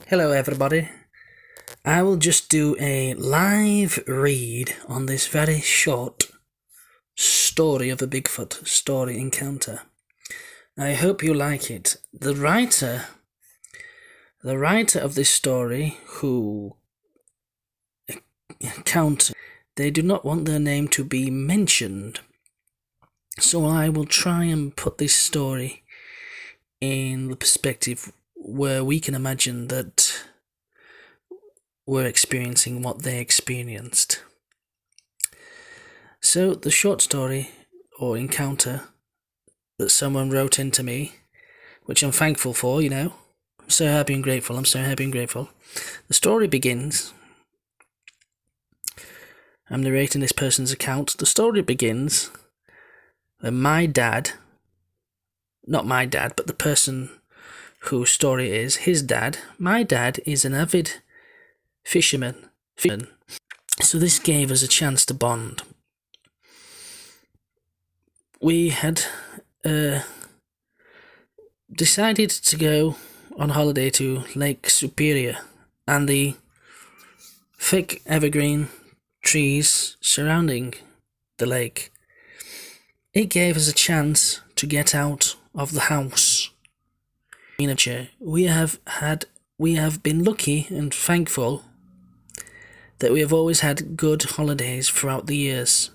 Hello everybody. I will just do a live read on this very short story of a Bigfoot story encounter. I hope you like it. The writer of this story who they do not want their name to be mentioned. So I will try and put this story in the perspective where we can imagine that we're experiencing what they experienced. So the short story or encounter that someone wrote into me, which I'm thankful for, I'm so happy and grateful. The story begins. I'm narrating this person's account. The story begins when my dad, not my dad, but the person whose story is his dad. My dad is an avid fisherman. So this gave us a chance to bond. We had decided to go on holiday to Lake Superior, and the thick evergreen trees surrounding the lake. It gave us a chance to get out of the house. We have been lucky and thankful that we have always had good holidays throughout the years,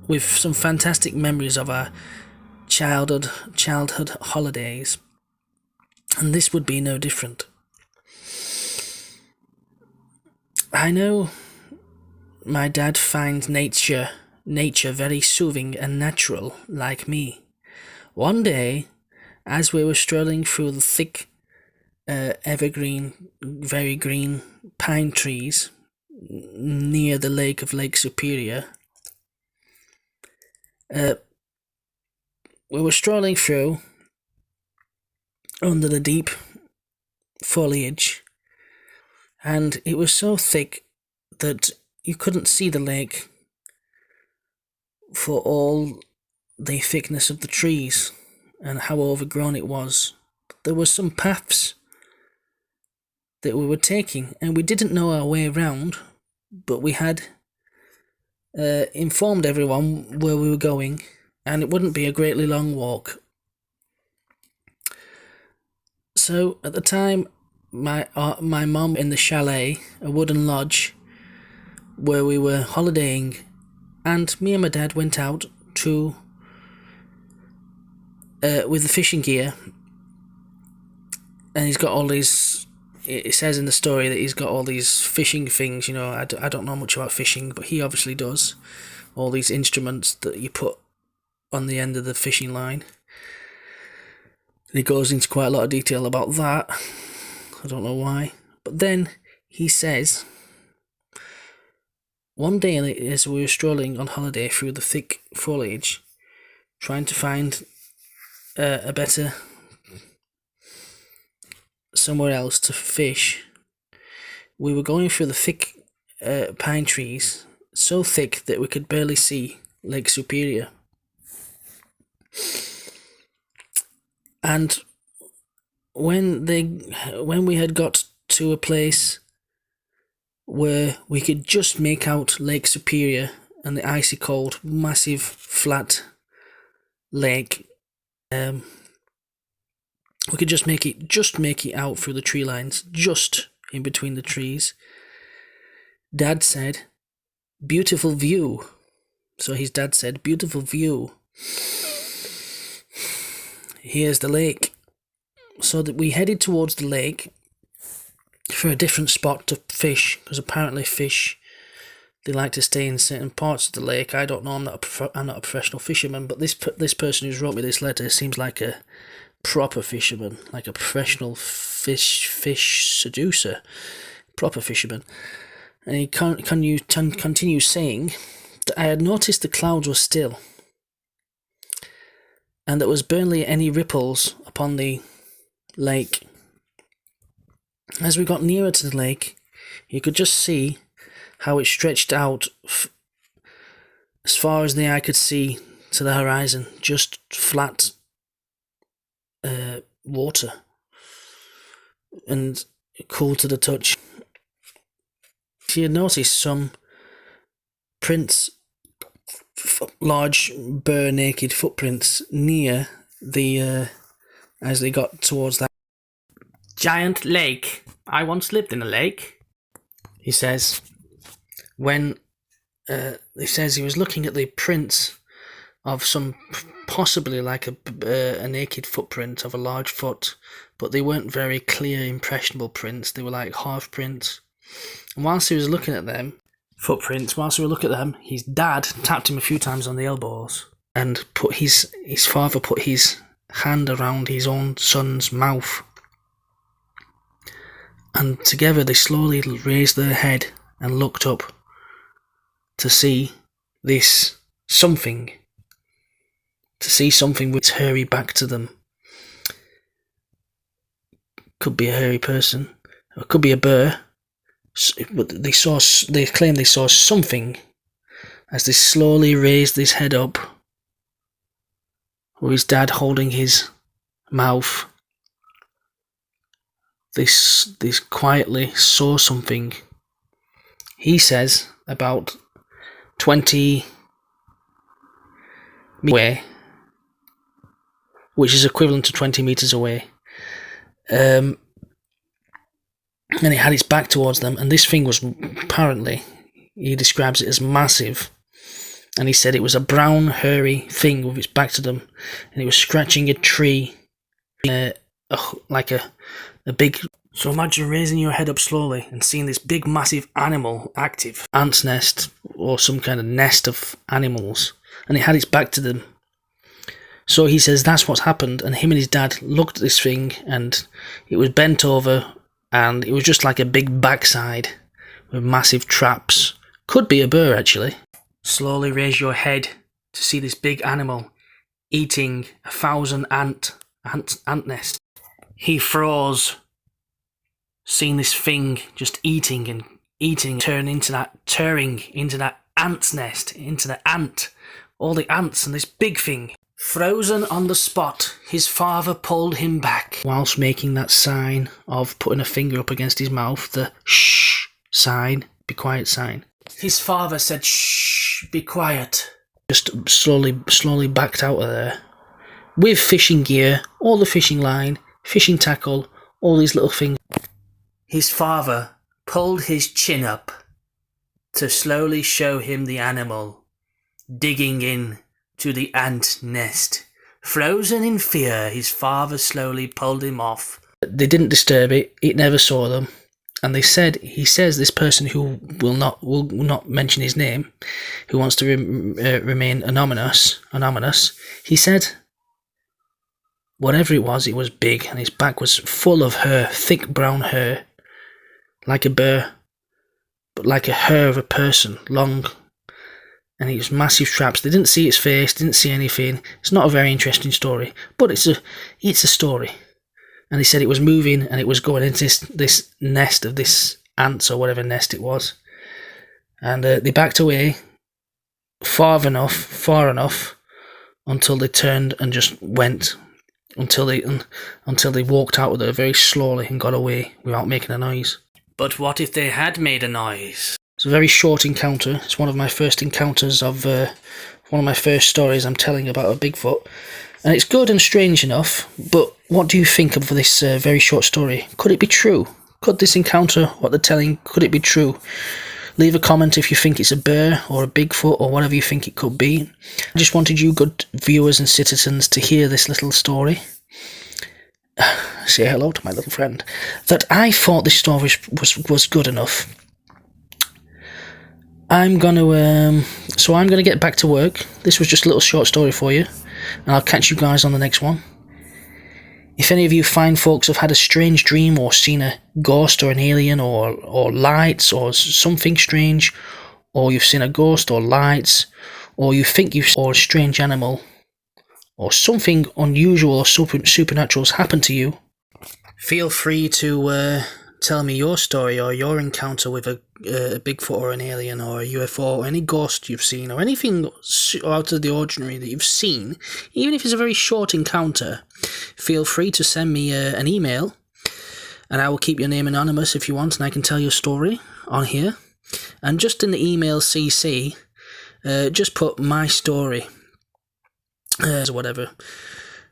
with some fantastic memories of our childhood holidays, and this would be no different. I know my dad finds nature very soothing and natural, like me. One day, as we were strolling through the thick evergreen, very green pine trees near the lake of Lake Superior, we were strolling through under the deep foliage, and it was so thick that you couldn't see the lake for all the thickness of the trees and how overgrown it was. There were some paths that we were taking, and we didn't know our way around, but we had informed everyone where we were going, and it wouldn't be a greatly long walk. So at the time, my mum in the chalet, a wooden lodge, where we were holidaying, and me and my dad went out to with the fishing gear, and he's got all these. It says in the story that he's got all these fishing things. I don't know much about fishing, but he obviously does. All these instruments that you put on the end of the fishing line. And he goes into quite a lot of detail about that. I don't know why. But then he says, one day as we were strolling on holiday through the thick foliage, trying to find a better somewhere else to fish, we were going through the thick pine trees, so thick that we could barely see Lake Superior. And when we had got to a place where we could just make out Lake Superior and the icy cold, massive, flat lake, we could just make it out through the tree lines, just in between the trees. Dad said, "Beautiful view." So his dad said, "Beautiful view. Here's the lake." So that we headed towards the lake for a different spot to fish, because apparently fish, they like to stay in certain parts of the lake. I don't know. I'm not a professional fisherman, but this person who's wrote me this letter seems like a proper fisherman, like a professional fish seducer, proper fisherman. And he continues saying that I had noticed the clouds were still, and there was barely any ripples upon the lake. As we got nearer to the lake, you could just see how it stretched out as far as the eye could see to the horizon, just flat water. And cool to the touch. She had noticed some prints, large bare naked footprints near the as they got towards that giant lake. I once lived in a lake, he says, when he says he was looking at the prints of some, possibly like a naked footprint of a large foot, but they weren't very clear, impressionable prints. They were like half prints. And whilst he was looking at them footprints, whilst we were looking at them, his dad tapped him a few times on the elbows and his father put his hand around his own son's mouth. And together they slowly raised their head and looked up to see this something. To see something which hurry back to them. Could be a hairy person, or it could be a bear. But they claimed they saw something as they slowly raised his head up, with his dad holding his mouth. They quietly saw something. He says about 20 away, which is equivalent to 20 meters away. And it had its back towards them, and this thing was apparently, he describes it as massive, and he said it was a brown, hairy thing with its back to them, and it was scratching a tree, like a big. So imagine raising your head up slowly and seeing this big, massive animal active, ant's nest or some kind of nest of animals, and it had its back to them. So he says that's what's happened, and him and his dad looked at this thing, and it was bent over, and it was just like a big backside with massive traps. Could be a bear, actually. Slowly raise your head to see this big animal eating 1,000 ant nest. He froze, seeing this thing just eating and eating, tearing into that ant's nest, into the ant, all the ants and this big thing. Frozen on the spot, his father pulled him back, whilst making that sign of putting a finger up against his mouth, the shh sign, be quiet sign. His father said, shh, be quiet. Just slowly backed out of there. With fishing gear, all the fishing line, fishing tackle, all these little things. His father pulled his chin up to slowly show him the animal, digging in to the ant nest. Frozen in fear, his father slowly pulled him off. They didn't disturb it, it never saw them. And he says this person who will not mention his name, who wants to remain anonymous, he said whatever it was big, and his back was full of hair, thick brown hair, like a bear, but like a hair of a person, long. And it was massive traps. They didn't see its face, didn't see anything. It's not a very interesting story, but it's a story. And he said it was moving, and it was going into this nest of this ants or whatever nest it was. And they backed away far enough until they turned and just went, until they walked out with her very slowly and got away without making a noise. But what if they had made a noise? It's a very short encounter. It's one of my first encounters of one of my first stories I'm telling about a Bigfoot. And it's good and strange enough, but what do you think of this very short story? Could it be true? Could this encounter, what they're telling, could it be true? Leave a comment if you think it's a bear or a Bigfoot or whatever you think it could be. I just wanted you good viewers and citizens to hear this little story. Say hello to my little friend. That I thought this story was good enough. I'm gonna get back to work. This was just a little short story for you, and I'll catch you guys on the next one. If any of you fine folks have had a strange dream or seen a ghost or an alien or lights or something strange, or you've seen a ghost or lights, or you think you've seen a strange animal, or something unusual or supernatural's happened to you, feel free to tell me your story or your encounter with a Bigfoot or an alien or a UFO or any ghost you've seen or anything out of the ordinary that you've seen, even if it's a very short encounter. Feel free to send me an email and I will keep your name anonymous if you want, and I can tell your story on here. And just in the email CC, just put my story, or whatever.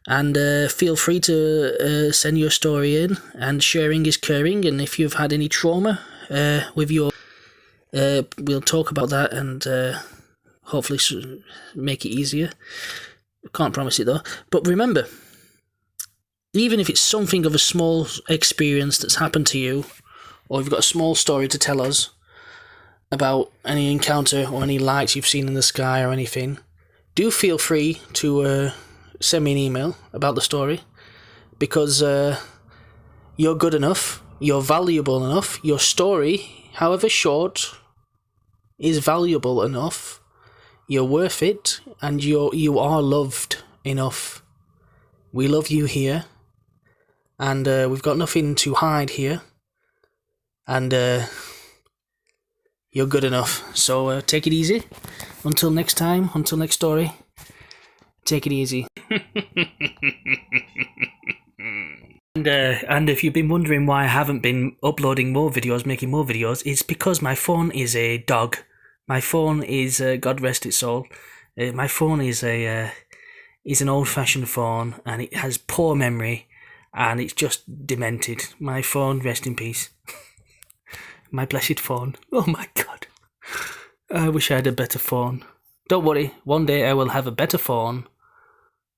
And feel free to send your story in, and sharing is caring. And if you've had any trauma with your, we'll talk about that and hopefully make it easier. Can't promise it though. But remember, even if it's something of a small experience that's happened to you, or you've got a small story to tell us about any encounter or any lights you've seen in the sky or anything, do feel free to send me an email about the story, because you're good enough, you're valuable enough, your story, however short, is valuable enough, you're worth it, and you are loved enough. We love you here, and we've got nothing to hide here, and you're good enough. So take it easy. Until next time, until next story, take it easy. And if you've been wondering why I haven't been uploading more videos, making more videos, it's because my phone is a dog. My phone is, God rest its soul, my phone is an old-fashioned phone, and it has poor memory, and it's just demented. My phone, rest in peace. My blessed phone. Oh my God. I wish I had a better phone. Don't worry, one day I will have a better phone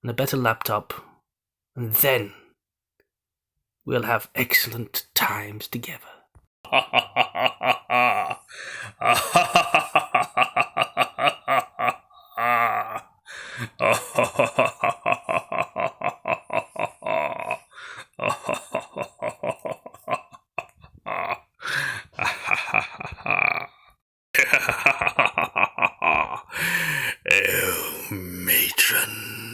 and a better laptop, and then we'll have excellent times together. Oh, matron.